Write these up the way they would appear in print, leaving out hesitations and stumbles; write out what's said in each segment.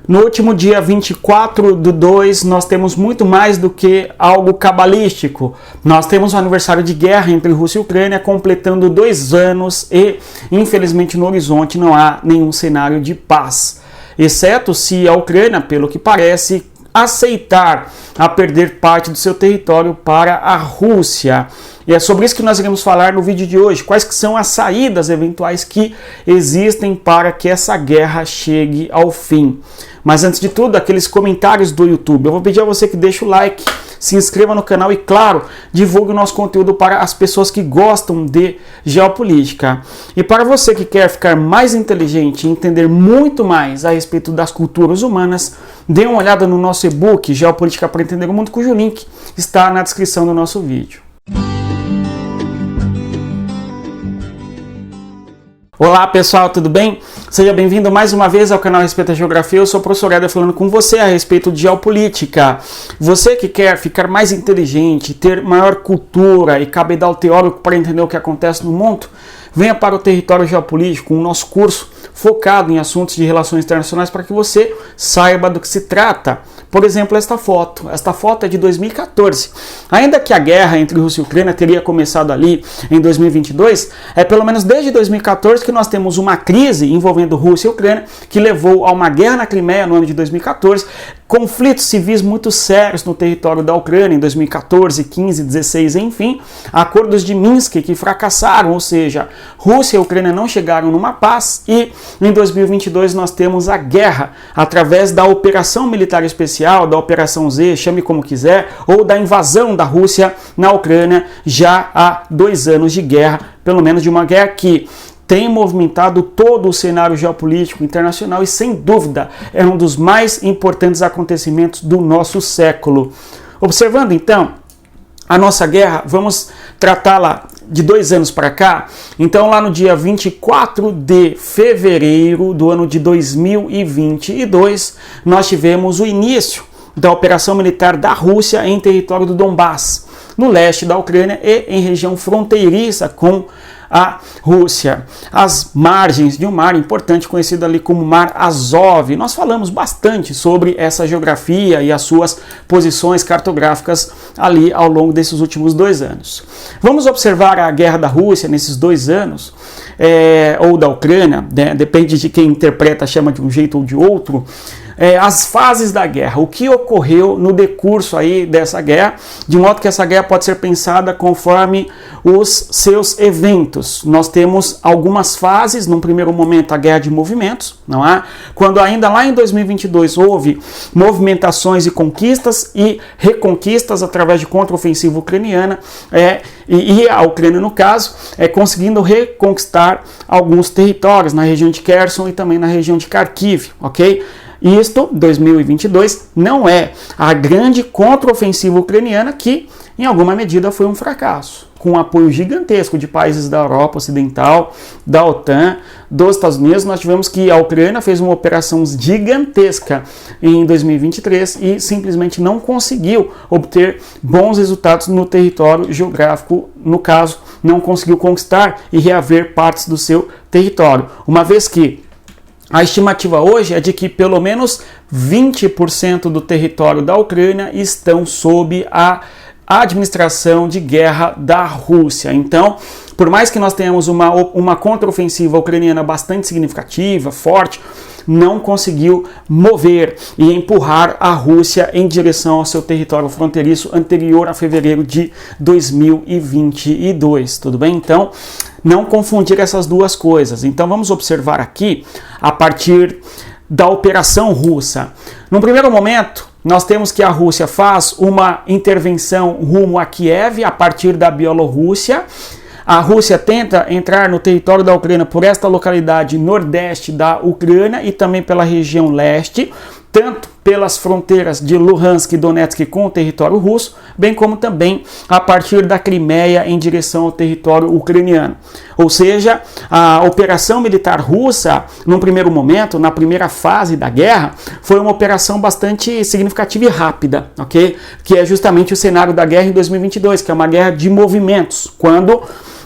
No último dia 24/2, nós temos muito mais do que algo cabalístico. Nós temos um aniversário de guerra entre Rússia e Ucrânia completando 2 anos e, infelizmente, no horizonte não há nenhum cenário de paz. Exceto se a Ucrânia, pelo que parece, aceitar a perder parte do seu território para a Rússia. E é sobre isso que nós iremos falar no vídeo de hoje. Quais que são as saídas eventuais que existem para que essa guerra chegue ao fim. Mas antes de tudo, aqueles comentários do YouTube. Eu vou pedir a você que deixe o like, se inscreva no canal e, claro, divulgue o nosso conteúdo para as pessoas que gostam de geopolítica. E para você que quer ficar mais inteligente e entender muito mais a respeito das culturas humanas, dê uma olhada no nosso e-book Geopolítica para Entender o Mundo, cujo link está na descrição do nosso vídeo. Olá pessoal, tudo bem? Seja bem-vindo mais uma vez ao canal Respeito à Geografia. Eu sou o professor Éder falando com você a respeito de geopolítica. Você que quer ficar mais inteligente, ter maior cultura e cabedal teórico para entender o que acontece no mundo, venha para o Território Geopolítico, o nosso curso focado em assuntos de relações internacionais para que você saiba do que se trata. Por exemplo, esta foto. Esta foto é de 2014. Ainda que a guerra entre Rússia e Ucrânia teria começado ali em 2022, é pelo menos desde 2014 que nós temos uma crise envolvendo Rússia e Ucrânia que levou a uma guerra na Crimeia no ano de 2014, conflitos civis muito sérios no território da Ucrânia em 2014, 15, 16, enfim, acordos de Minsk que fracassaram, ou seja, Rússia e Ucrânia não chegaram numa paz e em 2022 nós temos a guerra através da operação militar especial, da Operação Z, chame como quiser, ou da invasão da Rússia na Ucrânia já há 2 anos de guerra, pelo menos de uma guerra que tem movimentado todo o cenário geopolítico internacional e, sem dúvida, é um dos mais importantes acontecimentos do nosso século. Observando, então, a nossa guerra, vamos tratá-la de 2 anos para cá. Então, lá no dia 24 de fevereiro do ano de 2022, nós tivemos o início da operação militar da Rússia em território do Donbass, no leste da Ucrânia e em região fronteiriça com a Rússia, as margens de um mar importante conhecido ali como Mar Azov. Nós falamos bastante sobre essa geografia e as suas posições cartográficas ali ao longo desses últimos 2 anos. Vamos observar a guerra da Rússia nesses 2 anos, ou da Ucrânia, né? Depende de quem interpreta, chama de um jeito ou de outro. As fases da guerra, o que ocorreu no decurso aí dessa guerra, de modo que essa guerra pode ser pensada conforme os seus eventos. Nós temos algumas fases, num primeiro momento a guerra de movimentos, não é? Quando ainda lá em 2022 houve movimentações e conquistas e reconquistas através de contraofensiva ucraniana, e a Ucrânia no caso, conseguindo reconquistar alguns territórios na região de Kherson e também na região de Kharkiv, ok? Isto, 2022, não é a grande contraofensiva ucraniana que, em alguma medida, foi um fracasso, com um apoio gigantesco de países da Europa Ocidental, da OTAN, dos Estados Unidos. Nós tivemos que a Ucrânia fez uma operação gigantesca em 2023 e simplesmente não conseguiu obter bons resultados no território geográfico, no caso, não conseguiu conquistar e reaver partes do seu território, uma vez que a estimativa hoje é de que pelo menos 20% do território da Ucrânia estão sob a administração de guerra da Rússia. Então, por mais que nós tenhamos uma contraofensiva ucraniana bastante significativa, forte, não conseguiu mover e empurrar a Rússia em direção ao seu território fronteiriço anterior a fevereiro de 2022, tudo bem? Então, não confundir essas duas coisas. Então, vamos observar aqui a partir da operação russa. No primeiro momento, nós temos que a Rússia faz uma intervenção rumo a Kiev a partir da Bielorrússia. A Rússia tenta entrar no território da Ucrânia por esta localidade nordeste da Ucrânia e também pela região leste, tanto pelas fronteiras de Luhansk e Donetsk com o território russo, bem como também a partir da Crimeia em direção ao território ucraniano. Ou seja, a operação militar russa, num primeiro momento, na primeira fase da guerra, foi uma operação bastante significativa e rápida, ok? Que é justamente o cenário da guerra em 2022, que é uma guerra de movimentos, quando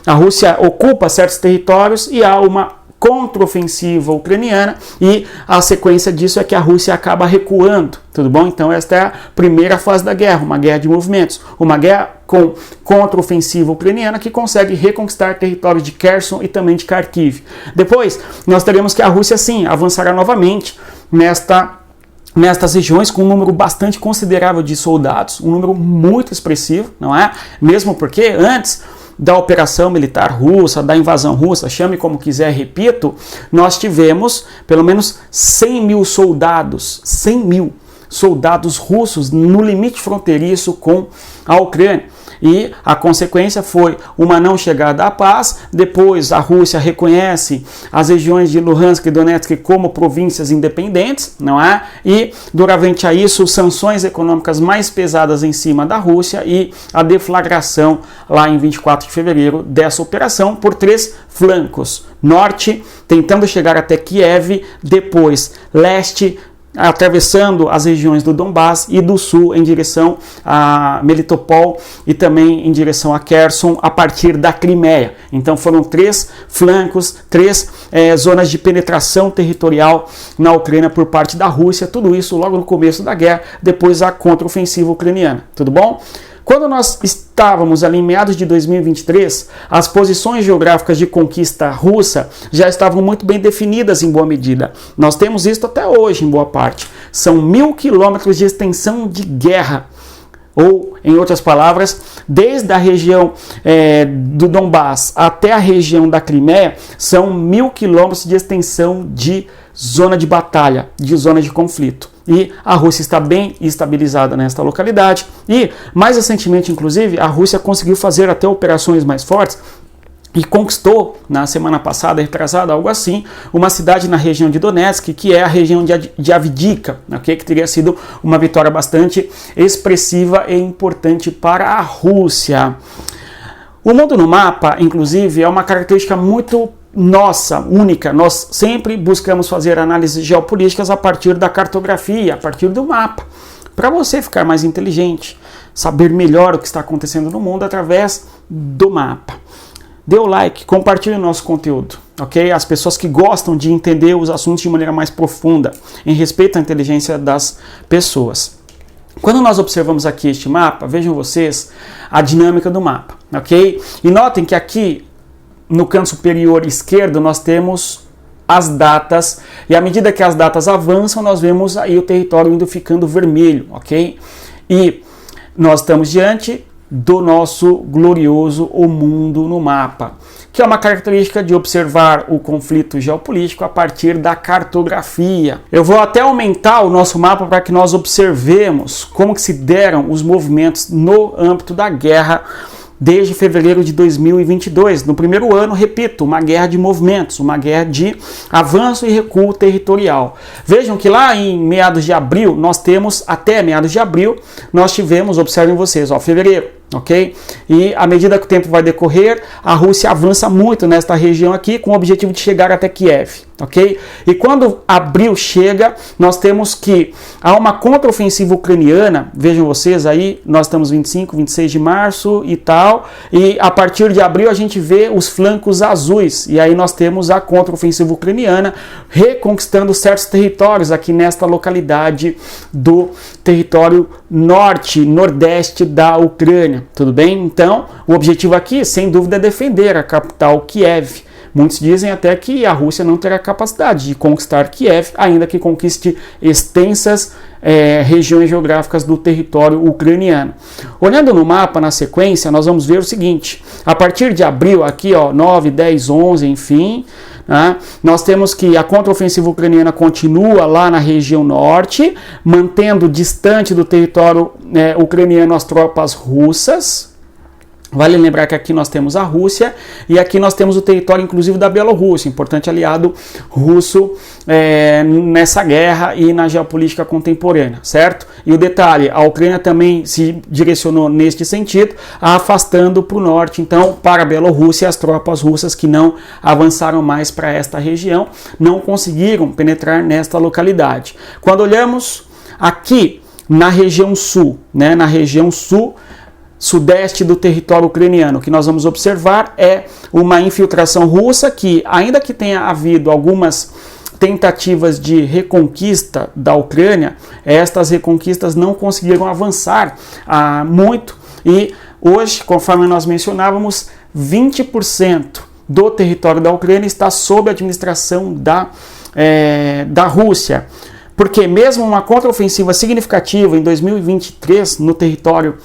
a Rússia ocupa certos territórios e há uma contraofensiva ucraniana, e a sequência disso é que a Rússia acaba recuando, tudo bom? Então esta é a primeira fase da guerra, uma guerra de movimentos, uma guerra com contraofensiva ucraniana que consegue reconquistar territórios de Kherson e também de Kharkiv. Depois, nós teremos que a Rússia, sim, avançará novamente nestas regiões com um número bastante considerável de soldados, um número muito expressivo, não é? Mesmo porque antes da operação militar russa, da invasão russa, chame como quiser, repito, nós tivemos pelo menos 100 mil soldados, 100 mil soldados russos no limite fronteiriço com a Ucrânia. E a consequência foi uma não chegada à paz. Depois a Rússia reconhece as regiões de Luhansk e Donetsk como províncias independentes, não é? E durante a isso, sanções econômicas mais pesadas em cima da Rússia e a deflagração lá em 24 de fevereiro dessa operação por 3 flancos. Norte, tentando chegar até Kiev, depois leste, atravessando as regiões do Donbás, e do sul em direção a Melitopol e também em direção a Kherson a partir da Crimeia. Então foram 3 flancos, 3 zonas de penetração territorial na Ucrânia por parte da Rússia, tudo isso logo no começo da guerra, depois a contraofensiva ucraniana, tudo bom? Quando nós estávamos ali em meados de 2023, as posições geográficas de conquista russa já estavam muito bem definidas em boa medida. Nós temos isso até hoje em boa parte. São 1.000 quilômetros de extensão de guerra. Ou, em outras palavras, desde a região do Donbás até a região da Crimeia, são 1.000 quilômetros de extensão de zona de batalha, de zona de conflito. E a Rússia está bem estabilizada nesta localidade. E, mais recentemente, inclusive, a Rússia conseguiu fazer até operações mais fortes e conquistou, na semana passada, retrasada, algo assim, uma cidade na região de Donetsk, que é a região de Avdiivka, okay? Que teria sido uma vitória bastante expressiva e importante para a Rússia. O mundo no mapa, inclusive, é uma característica muito nossa, única. Nós sempre buscamos fazer análises geopolíticas a partir da cartografia, a partir do mapa, para você ficar mais inteligente, saber melhor o que está acontecendo no mundo através do mapa. Dê o like, compartilhe o nosso conteúdo, ok? As pessoas que gostam de entender os assuntos de maneira mais profunda, em respeito à inteligência das pessoas. Quando nós observamos aqui este mapa, vejam vocês a dinâmica do mapa, ok? E notem que aqui no canto superior esquerdo nós temos as datas, e à medida que as datas avançam, nós vemos aí o território indo ficando vermelho, ok? E nós estamos diante do nosso glorioso O Mundo no Mapa, que é uma característica de observar o conflito geopolítico a partir da cartografia. Eu vou até aumentar o nosso mapa para que nós observemos como que se deram os movimentos no âmbito da guerra desde fevereiro de 2022. No primeiro ano, repito, uma guerra de movimentos, uma guerra de avanço e recuo territorial. Vejam que lá em meados de abril, até meados de abril, nós tivemos, observem vocês, fevereiro, ok? E à medida que o tempo vai decorrer, a Rússia avança muito nesta região aqui com o objetivo de chegar até Kiev, ok? E quando abril chega, nós temos que há uma contraofensiva ucraniana, vejam vocês aí, nós estamos 25, 26 de março e tal, e a partir de abril a gente vê os flancos azuis, e aí nós temos a contraofensiva ucraniana reconquistando certos territórios aqui nesta localidade do território nordeste da Ucrânia. Tudo bem? Então, o objetivo aqui, sem dúvida, é defender a capital Kiev. Muitos dizem até que a Rússia não terá capacidade de conquistar Kiev, ainda que conquiste extensas regiões geográficas do território ucraniano. Olhando no mapa, na sequência, nós vamos ver o seguinte. A partir de abril, aqui, 9, 10, 11, enfim, nós temos que a contraofensiva ucraniana continua lá na região norte, mantendo distante do território ucraniano as tropas russas. Vale lembrar que aqui nós temos a Rússia e aqui nós temos o território inclusive da Bielorrússia, importante aliado russo nessa guerra e na geopolítica contemporânea, certo? E o detalhe, a Ucrânia também se direcionou neste sentido, afastando para o norte, então, para a Bielorrússia, as tropas russas que não avançaram mais para esta região, não conseguiram penetrar nesta localidade. Quando olhamos aqui na região sul, sudeste do território ucraniano. O que nós vamos observar é uma infiltração russa que, ainda que tenha havido algumas tentativas de reconquista da Ucrânia, estas reconquistas não conseguiram avançar muito e hoje, conforme nós mencionávamos, 20% do território da Ucrânia está sob a administração da Rússia. Porque mesmo uma contraofensiva significativa em 2023 no território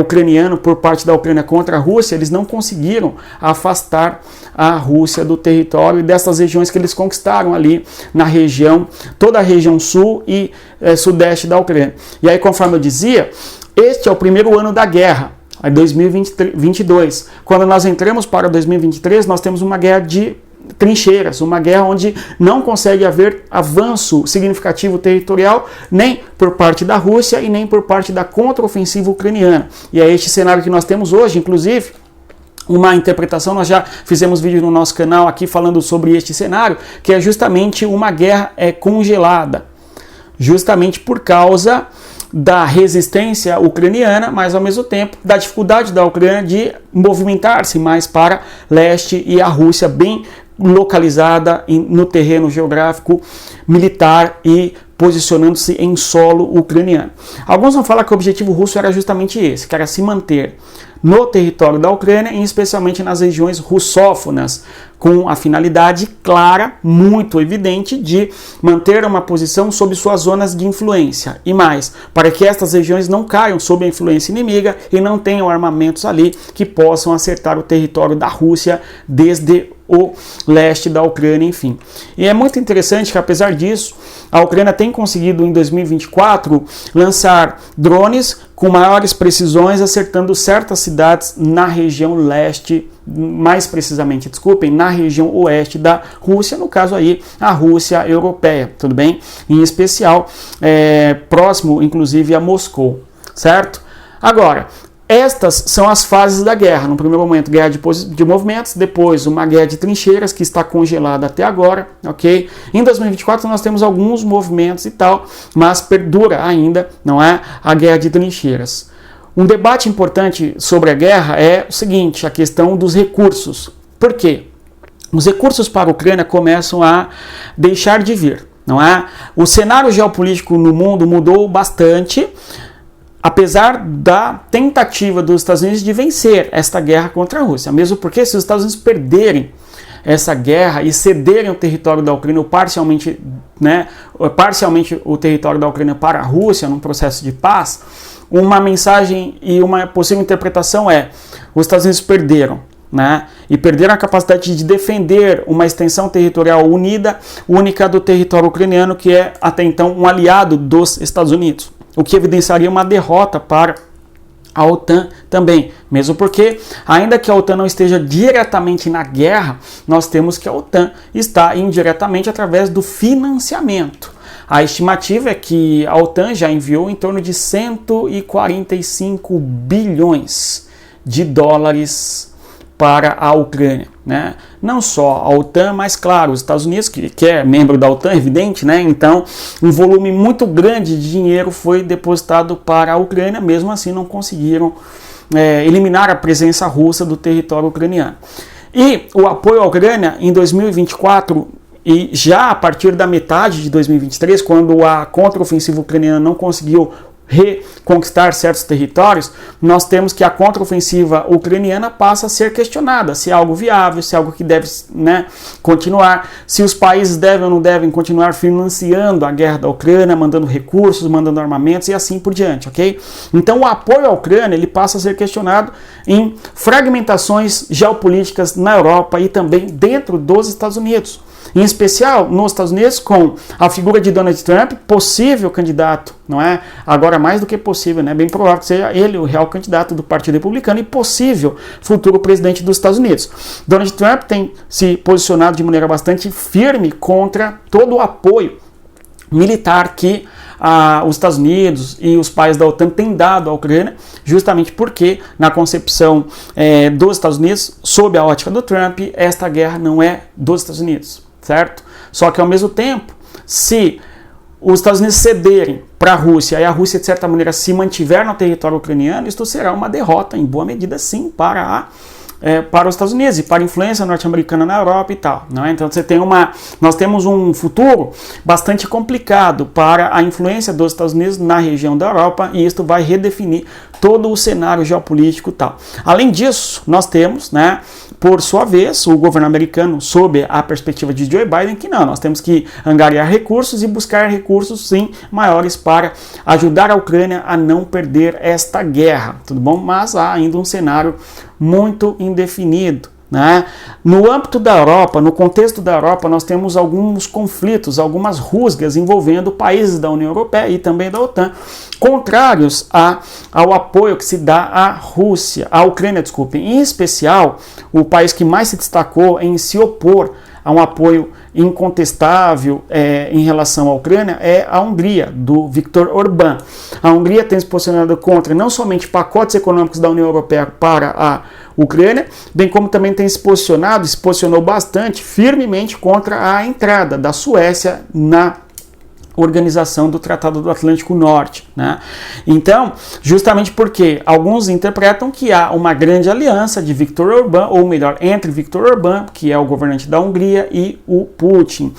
ucraniano por parte da Ucrânia contra a Rússia, eles não conseguiram afastar a Rússia do território e dessas regiões que eles conquistaram ali na região, toda a região sul e sudeste da Ucrânia. E aí, conforme eu dizia, este é o primeiro ano da guerra, 2022. Quando nós entramos para 2023, nós temos uma guerra de trincheiras, uma guerra onde não consegue haver avanço significativo territorial nem por parte da Rússia e nem por parte da contraofensiva ucraniana. E é este cenário que nós temos hoje, inclusive uma interpretação, nós já fizemos vídeo no nosso canal aqui falando sobre este cenário, que é justamente uma guerra congelada, justamente por causa da resistência ucraniana, mas ao mesmo tempo da dificuldade da Ucrânia de movimentar-se mais para leste e a Rússia bem localizada no terreno geográfico militar e posicionando-se em solo ucraniano. Alguns vão falar que o objetivo russo era justamente esse, que era se manter no território da Ucrânia, e especialmente nas regiões russófonas, com a finalidade clara, muito evidente, de manter uma posição sob suas zonas de influência. E mais, para que estas regiões não caiam sob a influência inimiga e não tenham armamentos ali que possam acertar o território da Rússia desde o leste da Ucrânia, enfim. E é muito interessante que, apesar disso, a Ucrânia tem conseguido em 2024 lançar drones com maiores precisões, acertando certas cidades na região leste, mais precisamente, desculpem, na região oeste da Rússia, no caso aí a Rússia europeia, tudo bem? Em especial, próximo inclusive a Moscou, certo? Agora, estas são as fases da guerra. No primeiro momento, guerra de movimentos, depois uma guerra de trincheiras, que está congelada até agora, ok? Em 2024 nós temos alguns movimentos e tal, mas perdura ainda, não é, a guerra de trincheiras. Um debate importante sobre a guerra é o seguinte, a questão dos recursos. Por quê? Os recursos para a Ucrânia começam a deixar de vir, não é? O cenário geopolítico no mundo mudou bastante, apesar da tentativa dos Estados Unidos de vencer esta guerra contra a Rússia. Mesmo porque se os Estados Unidos perderem essa guerra e cederem o território da Ucrânia, ou parcialmente o território da Ucrânia para a Rússia, num processo de paz, uma mensagem e uma possível interpretação é: os Estados Unidos perderam, né? E perderam a capacidade de defender uma extensão territorial única do território ucraniano, que é até então um aliado dos Estados Unidos, o que evidenciaria uma derrota para a OTAN também, mesmo porque, ainda que a OTAN não esteja diretamente na guerra, nós temos que a OTAN está indiretamente através do financiamento. A estimativa é que a OTAN já enviou em torno de 145 bilhões de dólares para a Ucrânia, né? Não só a OTAN, mas claro, os Estados Unidos, que é membro da OTAN, evidente, né? Então, um volume muito grande de dinheiro foi depositado para a Ucrânia, mesmo assim não conseguiram eliminar a presença russa do território ucraniano. E o apoio à Ucrânia em 2024 e já a partir da metade de 2023, quando a contraofensiva ucraniana não conseguiu reconquistar certos territórios, nós temos que a contraofensiva ucraniana passa a ser questionada, se é algo viável, se é algo que deve, né, continuar, se os países devem ou não devem continuar financiando a guerra da Ucrânia, mandando recursos, mandando armamentos e assim por diante, ok? Então o apoio à Ucrânia ele passa a ser questionado em fragmentações geopolíticas na Europa e também dentro dos Estados Unidos. Em especial nos Estados Unidos, com a figura de Donald Trump, possível candidato, não é? Agora mais do que possível, né? Bem provável que seja ele o real candidato do Partido Republicano e possível futuro presidente dos Estados Unidos. Donald Trump tem se posicionado de maneira bastante firme contra todo o apoio militar que os Estados Unidos e os países da OTAN têm dado à Ucrânia, justamente porque, na concepção dos Estados Unidos, sob a ótica do Trump, esta guerra não é dos Estados Unidos, certo? Só que, ao mesmo tempo, se os Estados Unidos cederem para a Rússia e a Rússia, de certa maneira, se mantiver no território ucraniano, isto será uma derrota, em boa medida, sim, para os Estados Unidos e para a influência norte-americana na Europa e tal. Não é? Então nós temos um futuro bastante complicado para a influência dos Estados Unidos na região da Europa, e isto vai redefinir todo o cenário geopolítico e tal. Além disso, nós temos, né, por sua vez, o governo americano, sob a perspectiva de Joe Biden, que nós temos que angariar recursos e buscar recursos, sim, maiores para ajudar a Ucrânia a não perder esta guerra, tudo bom? Mas há ainda um cenário muito indefinido, né? No âmbito da Europa, no contexto da Europa, nós temos alguns conflitos, algumas rusgas envolvendo países da União Europeia e também da OTAN, contrários ao apoio que se dá à Ucrânia, em especial, o país que mais se destacou em se opor a um apoio incontestável em relação à Ucrânia é a Hungria, do Viktor Orbán. A Hungria tem se posicionado contra não somente pacotes econômicos da União Europeia para a Ucrânia, bem como também tem se posicionou bastante firmemente contra a entrada da Suécia na organização do Tratado do Atlântico Norte, né? Então, justamente porque alguns interpretam que há uma grande aliança de Viktor Orbán, ou melhor, entre Viktor Orbán, que é o governante da Hungria, e o Putin.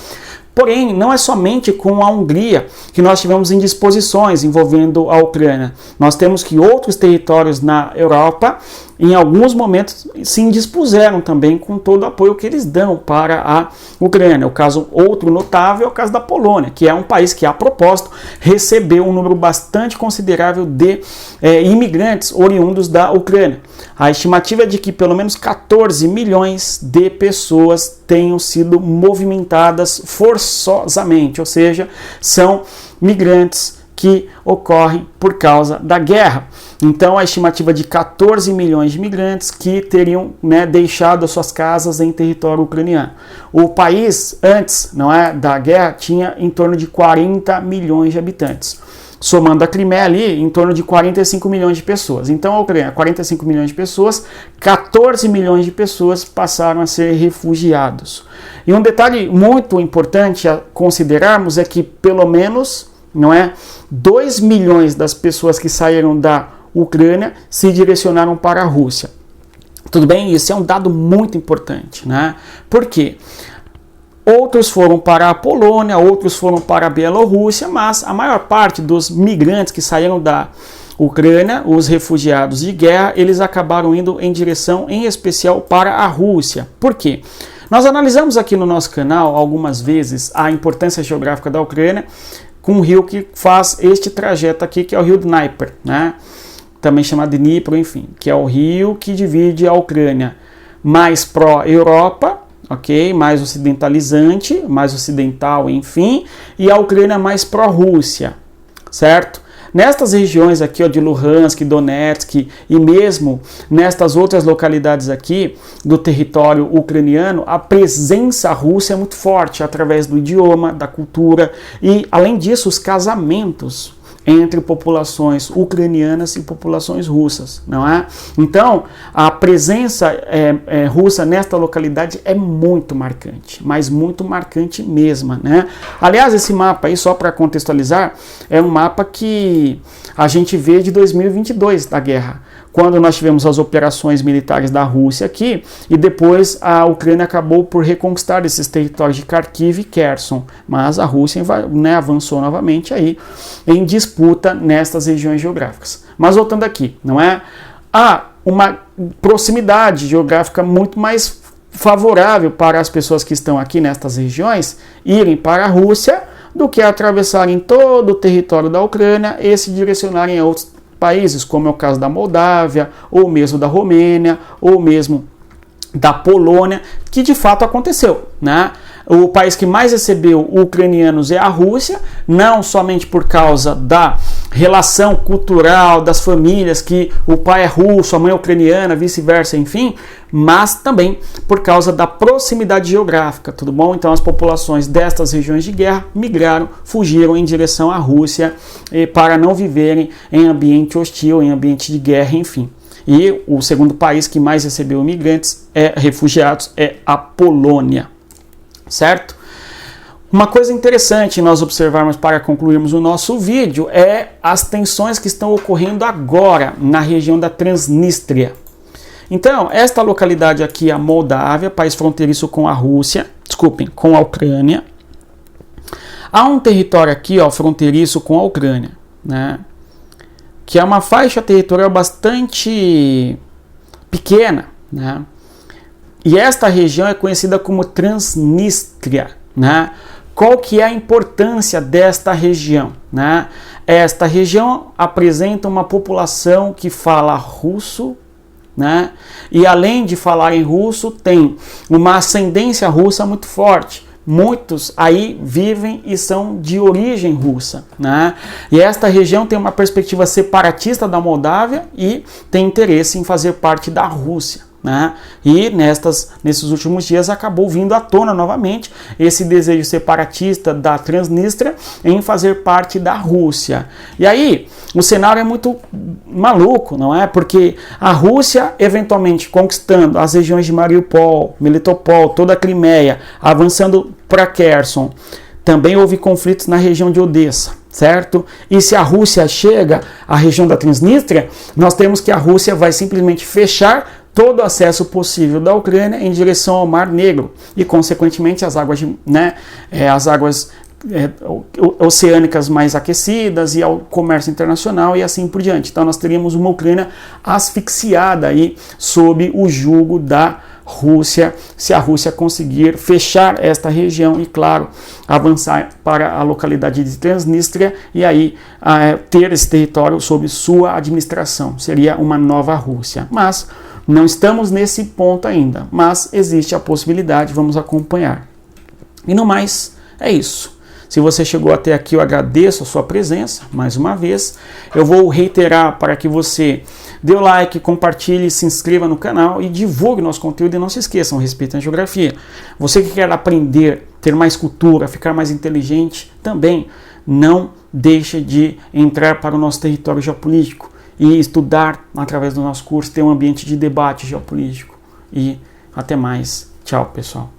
Porém, não é somente com a Hungria que nós tivemos indisposições envolvendo a Ucrânia. Nós temos que outros territórios na Europa, em alguns momentos, se indispuseram também com todo o apoio que eles dão para a Ucrânia. O caso outro notável é o caso da Polônia, que é um país que, a propósito, recebeu um número bastante considerável de imigrantes oriundos da Ucrânia. A estimativa é de que pelo menos 14 milhões de pessoas tenham sido movimentadas forçosamente, ou seja, são migrantes que ocorrem por causa da guerra. Então, a estimativa de 14 milhões de imigrantes que teriam, deixado as suas casas em território ucraniano. O país, antes da guerra, tinha em torno de 40 milhões de habitantes. Somando a Crimeia ali, em torno de 45 milhões de pessoas. Então, a Ucrânia, 45 milhões de pessoas, 14 milhões de pessoas passaram a ser refugiados. E um detalhe muito importante a considerarmos é que, pelo menos, 2 milhões das pessoas que saíram da Ucrânia se direcionaram para a Rússia. Tudo bem? Isso é um dado muito importante, né? Por quê? Outros foram para a Polônia, outros foram para a Bielorrússia, mas a maior parte dos migrantes que saíram da Ucrânia, os refugiados de guerra, eles acabaram indo em direção, em especial, para a Rússia. Por quê? Nós analisamos aqui no nosso canal algumas vezes a importância geográfica da Ucrânia com um rio que faz este trajeto aqui, que é o rio Dnieper, né? Também chamado de Dnipro, enfim, que é o rio que divide a Ucrânia mais pró-Europa, ok? Mais ocidentalizante, mais ocidental, enfim, e a Ucrânia mais pró-Rússia, certo? Nestas regiões aqui, de Luhansk, Donetsk e mesmo nestas outras localidades aqui do território ucraniano, a presença russa é muito forte através do idioma, da cultura e, além disso, os casamentos entre populações ucranianas e populações russas, não é? Então, a presença russa nesta localidade é muito marcante, mas muito marcante mesmo, né? Aliás, esse mapa aí, só para contextualizar, é um mapa que a gente vê de 2022 da guerra, quando nós tivemos as operações militares da Rússia aqui, e depois a Ucrânia acabou por reconquistar esses territórios de Kharkiv e Kherson, mas a Rússia avançou novamente aí em disputa nestas regiões geográficas. Mas voltando aqui, há uma proximidade geográfica muito mais favorável para as pessoas que estão aqui nestas regiões irem para a Rússia do que atravessarem todo o território da Ucrânia e se direcionarem a outros países, como é o caso da Moldávia, ou mesmo da Romênia, ou mesmo da Polônia, que de fato aconteceu, né? O país que mais recebeu ucranianos é a Rússia, não somente por causa da relação cultural das famílias, que o pai é russo, a mãe é ucraniana, vice-versa, enfim, mas também por causa da proximidade geográfica, tudo bom? Então as populações destas regiões de guerra migraram, fugiram em direção à Rússia para não viverem em ambiente hostil, em ambiente de guerra, enfim. E o segundo país que mais recebeu imigrantes, refugiados, é a Polônia, certo? Uma coisa interessante nós observarmos para concluirmos o nosso vídeo é as tensões que estão ocorrendo agora na região da Transnistria. Então, esta localidade aqui, a Moldávia, país fronteiriço com a Rússia, com a Ucrânia. Há um território aqui, ó, fronteiriço com a Ucrânia, né, que é uma faixa territorial bastante pequena, né, e esta região é conhecida como Transnistria, né. Qual que é a importância desta região, né? Esta região apresenta uma população que fala russo, né? E além de falar em russo, tem uma ascendência russa muito forte. Muitos aí vivem e são de origem russa, né? E esta região tem uma perspectiva separatista da Moldávia e tem interesse em fazer parte da Rússia, né? E nesses últimos dias acabou vindo à tona novamente esse desejo separatista da Transnistria em fazer parte da Rússia. E aí o cenário é muito maluco, não é? Porque a Rússia eventualmente conquistando as regiões de Mariupol, Melitopol, toda a Crimeia, avançando para Kherson. Também houve conflitos na região de Odessa, certo? E se a Rússia chega à região da Transnistria, nós temos que a Rússia vai simplesmente fechar todo o acesso possível da Ucrânia em direção ao Mar Negro e, consequentemente, as águas, oceânicas mais aquecidas e ao comércio internacional e assim por diante. Então, nós teríamos uma Ucrânia asfixiada aí sob o jugo da Rússia, se a Rússia conseguir fechar esta região e, claro, avançar para a localidade de Transnistria e aí ter esse território sob sua administração. Seria uma nova Rússia. Mas não estamos nesse ponto ainda, mas existe a possibilidade, vamos acompanhar. E no mais, é isso. Se você chegou até aqui, eu agradeço a sua presença, mais uma vez. Eu vou reiterar para que você dê o like, compartilhe, se inscreva no canal e divulgue nosso conteúdo. E não se esqueçam, respeito à geografia. Você que quer aprender, ter mais cultura, ficar mais inteligente, também não deixe de entrar para o nosso território geopolítico e estudar através do nosso curso, ter um ambiente de debate geopolítico. E até mais. Tchau, pessoal.